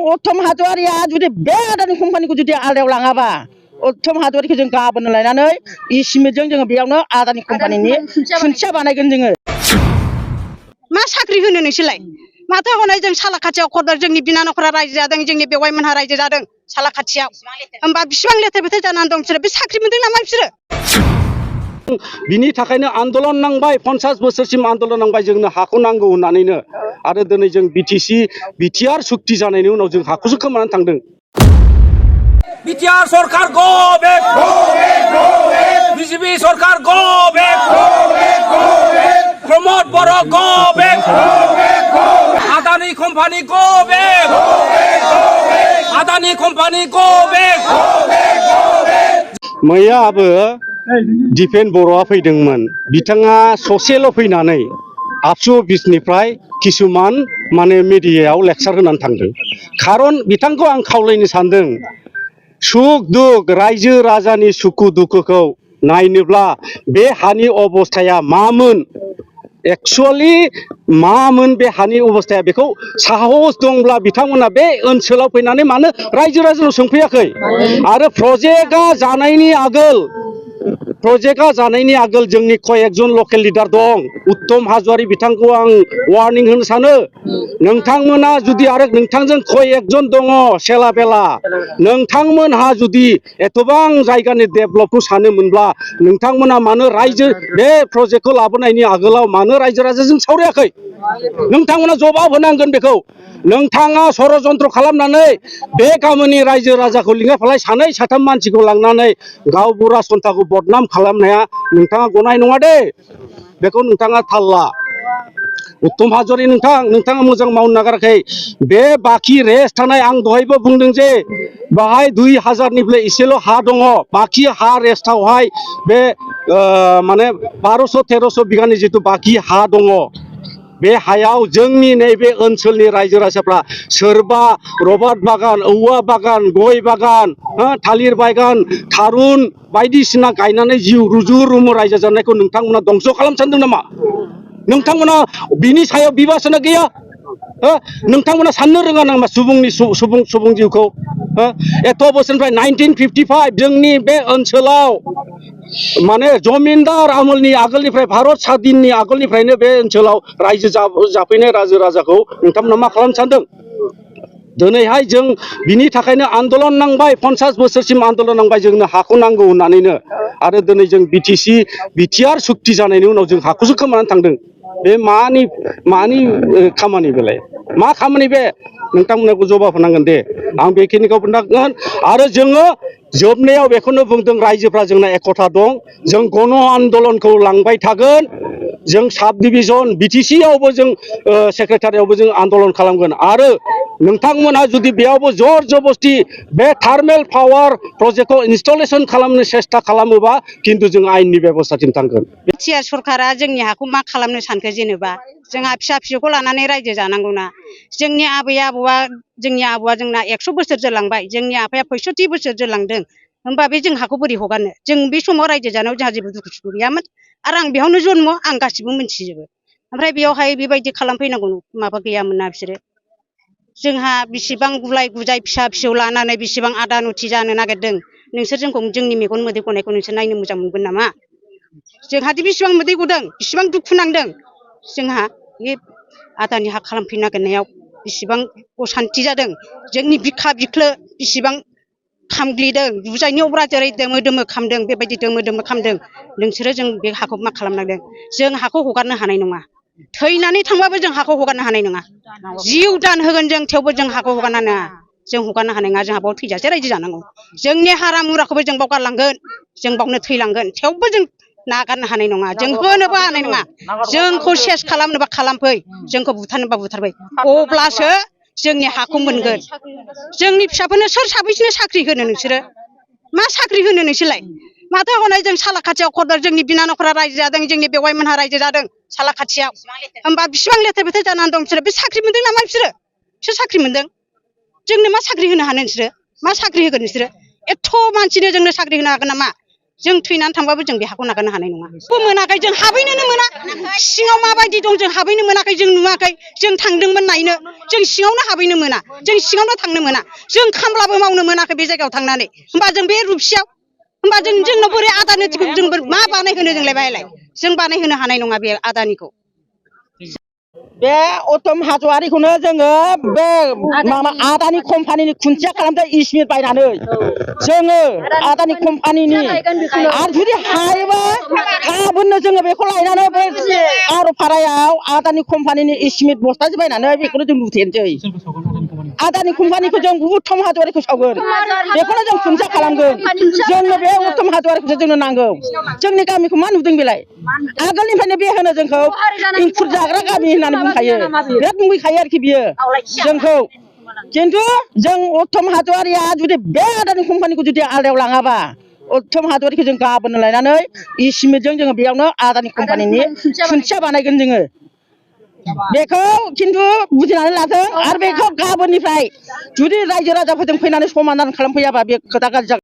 उत्तम हाजवारिया जुदि बे आदानि कम्पानिखौ जुदि आलदायाव लाङाबा उत्तम हाजवारिखौ जों गाबोन लायनानै इसिमिटजों जोङो बेयावनो आदानि कम्पानिनि खुन्थिया बानायगोन जोङो। मा साख्रि होनो नोंसोरलाय माथो हनै जों सालाखाथियाव खरदार जोंनि बिनानावफोरा रायजो जादों जोंनि बेवाइमोनहा रायजो जादों सालाखाथियाव होमबा बिसिबां लेथेर फेथेर जानानै दं बिसोरो बे साख्रि मोनदों नामा बिसोरो बिनि थाखायनो आन्दोलन नांबाय 50 बोसोरसिम आन्दोलन नांबाय जोंनो हाखौ नांगौ होननानैनो आरो दिनै जों बिटिआर सुक्ति जानायनि उनाव जों हाखौसो खोमानानै थांदों। बिटिआर सरकार गो बेक बीजेपी सरकार गो बेक प्रमोद बर' गो बेक आदानि कम्पानि गो बेक आदानि कम्पानि गो बेक मैयाबो दिपेन बर'आ फैदोंमोन बिथाङा ससेल' फैनानै आबसु अफिसनिफ्राय किसुमान माने मिडियायाव लेक्सार होनानै थांदों। खारन बिथांखौ आं खावलायनो सानदों सुख दुख रायजो राजानि सुखु दुखुखौ नायनोब्ला बे हानि अबस्थाया मामोन एक्चुअलि मामोन बे हानि अबस्थाया बेखौ साहस दंब्ला बिथांमोना बे ओनसोलाव फैनानै मानो रायजो राजानाव सोंफैयाखै आरो प्रजेक्टआ जानायनि आगोल जोंनि कयेकजन लकेल लिडार दं उत्तम हाजवारि बिथांखौ आं वार्निं होनो सानो नोंथांमोना जुदि आरो नोंथांजों कयेकजन दङ सेला बेला नोंथांमोनहा जुदि एथबां जायगानि डेभेलपखौ सानोमोनब्ला नोंथांमोना मानो रायजो बे प्रजेक्टखौ लाबोनायनि आगोलाव मानो रायजो राजाजों सावरायाखै नोंथांमोना जवाब होनांगोन बेखौ नोंथाङा षड़यन्त्र खालामनानै बे गामिनि रायजो राजाखौ लिंलाय सानै साथाम मानसिखौ लांनानै गावबुरा सन्थाखौ बदनाम खालामनाया नोंथाङा गनाय नङा दे बेखौ नोंथाङा थाल ला उत्तम हाजवारि नोंथाङा मोजां मावनो नागाराखै बे बाखि रेस्ट थानाय आं दहायबो बुंदों जे बाहाय 2000निफ्राय एसेल' हा दङ बाखि हा रेस्टआवहाय बे माने 1200-1300 बिगानि जिथु बाखि हा दङ बे हायाव जोंनि नैबे ओनसोलनि रायजो राजाफ्रा सोरबा रबार बागान औवा बागान गय बागान थालिर बागान थारुन बायदिसिना गायनानै जिउ रुजु रुमु रायजो जानायखौ नोंथांमोना दंस' खालामनो सानदों नामा नोंथांमोना बिनि सायाव बिबासना गैया नोंथांमोना साननो रोङा नामा सुबुं जिउखौ एथ' बोसोरनिफ्राय 1955 जोंनि बे ओनसोलाव माने जमिनदार आमोलनि आगोलनिफ्राय भारत स्वाधीननि आगोलनिफ्रायनो बे ओनसोलाव रायजो जाफैनाय रायजो राजाखौ नोंथांमोना मा खालामनो सानदों दिनैहाय जों बिनि थाखायनो आन्दोलन नांबाय 50 बोसोरसिम आन्दोलन नांबाय जोंनो हाखौ नांगौ होननानैनो आरो दिनै जों बिटिआर सुक्ति जानायनि उनाव जों हाखौसो खोमानानै थांदों बे मानि खामानि बेलाय मा खामानि बे नोंथांमोनखौ जवाब होनांगोन दे आं बेखिनिखौ बुंनांगोन आरो जोङो जोबनायाव बेखौनो बुंदों रायजोफ्रा जोंना एकता दं जों गण आन्दोलनखौ लांबाय थागोन जों साब डिभिजन बिटिसिआवबो जों सेक्रेटारियावबो जों आन्दोलन खालामगोन आरो नोंथांमोनहा जुदि बेयावबो जर जबस्ति बे थार्मेल पावार प्रजेक्टखौ इनस्टलेशन खालामनो सेस्था खालामोबा खिन्थु जों आयेननि बेबस्थाथिं थांगोन। बिटिआर सरकारा जोंनि हाखौ मा खालामनो सानखो जेनेबा जोंहा फिसा फिसौखौ लानानै रायजो जानांगौना जोंनि आबै आबौआ जोंना 100 बोसोर जोरलांबाय जोंनि आफाया 65 बोसोर जोरलांदों होमबा बे जों हाखौ बोरै हगारनो जों बे समाव रायजो जानायाव जोंहा जेबो दुखु सुखु गैयामोन आरो आं बेयावनो जन्म आं गासिबो मिन्थिजोबो ओमफ्राय बेयावहाय बेबायदि खालामफैनांगौ माबा गैयामोन ना बिसोरो जोंहा बेसेबां गुलाय गुजाय फिसा फिसौ लानानै बेसेबां आदानुथि जानो नागिरदों नोंसोर जोंखौ जोंनि मेगन मोदै गनायखौ नोंसोर नायनो मोजां मोनगोन नामा जोंहादि बेसेबां मोदै गदों बेसेबां दुखु नांदों जोंहा बे आदानि हा खालामफैनो नागिरनायाव बेसेबां असान्थि जादों जोंनि बिखा बिख्लो बेसेबां खामग्लिदों बुजायनायाव जेरै दोमो दोमो खामदों बेबायदि दोमो दोमो खामदों नोंसोरो जों बे हाखौ मा खालामनांदों जों हाखौ हगारनो हानाय नङा थैनानै थांबाबो जों हाखौ हगारनो हानाय नङा जिउ दान होगोन जों थेवबो जों हाखौ हगारनो हानाय नङा जों हगारनो हानाय नङा जोंहा बाव थैजासे रायजो जानांगौ जोंनि हारा मुराखौबो जों बाव गारलांगोन जों बावनो थैलांगोन थेवबो जों नागारनो हानाय नङा जों होनोबो हानाय नङा जोंखौ सेस खालामनोबा खालामफै जोंखौ बुथारनोबा बुथारफै अब्लासो जोंनि हाखौ मोनगोन जोंनि फिसाफोरनो सोर साबैसोनो साख्रि होनो नोंसोरो मा साख्रि होनो नोंसोरलाय माथो हनै जों सालाखाथियाव खरदार जोंनि बिनानावफोरा रायजो जादों जोंनि बेवाइमोनहा रायजो जादों सालाखाथियाव होमबा बिसिबां लेथेर फेथेर जानानै दं बिसोरो बे साख्रि मोनदों नामा बिसोर साख्रि मोनदों जोंनो मा साख्रि होनो हानो नोंसोरो मा साख्रि होगोन नोंसोरो एथ' मानसिनो जोंनो साख्रि होनो हागोन नामा जों थैनानै थांबाबो जों बे हाखौ नागारनो हानाय नङा मोनाखै जों हाबहैनोनो मोना सिङाव माबायदि दं जों हाबहैनो मोनाखै जों नुवाखै जों थांदोंमोन नायनो जों सिङावनो हाबहैनो मोना जों सिङावनो थांनो मोना जों खामलाबो मावनो मोनाखै बे जायगायाव थांनानै होमबा जों बे रुपसियाव होमबा जोंनो बोरै आदानिखौ जों मा बानायहोनो जोंलाय बाहायलाय जों बानायहोनो हानाय नङा बे आदानिखौ बे उत्तम हाज'वारिखौनो जोङो बे माबा आदानि कम्पानिनि खुन्थिया खालामदों इस्मिट बायनानै जोङो आदानि कम्पानिनि आरो जुदि हायोबा गाबोननो जोङो बेखौ लायनानै बे आर'फारायाव आदानि कम्पानिनि इस्मिट बस्थासे बायनानै बेखौनो जों लुथेनोसै आदानि कम्पानिखौ जों उत्तम हाज'वारिखौ सावगोन बेखौनो जों खुन्थिया खालामगोन जोंनो बे उत्तम हाज'वारिखौसो जोंनो नांगौ जोंनि गामिखौ मा नुदों बेलाय आगोलनिफ्रायनो बे होनो जोंखौ इंखुर जाग्रा गामि होननानै बुंखायो बिराद मुगैखायो आरोखि बियो जोंखौ खिन्थु जों उत्तम हाज'वारिया जुदि बे आदानि कम्पानिखौ जुदि आलदायाव लाङाबा उत्तम हाज'वारिखौ जों गाबोननो लायनानै इस्मिटजों जोङो बेयावनो आदानि कम्पानिनि खुन्थिया बानायगोन जोङो बेखौ खिन्थु बुजिनानै लाथों आरो बेखौ गाबोननिफ्राय जुदि रायजो राजाफोरजों फैनानै समाधान खालामफैयाबा बे खोथा गाज्रि जागोन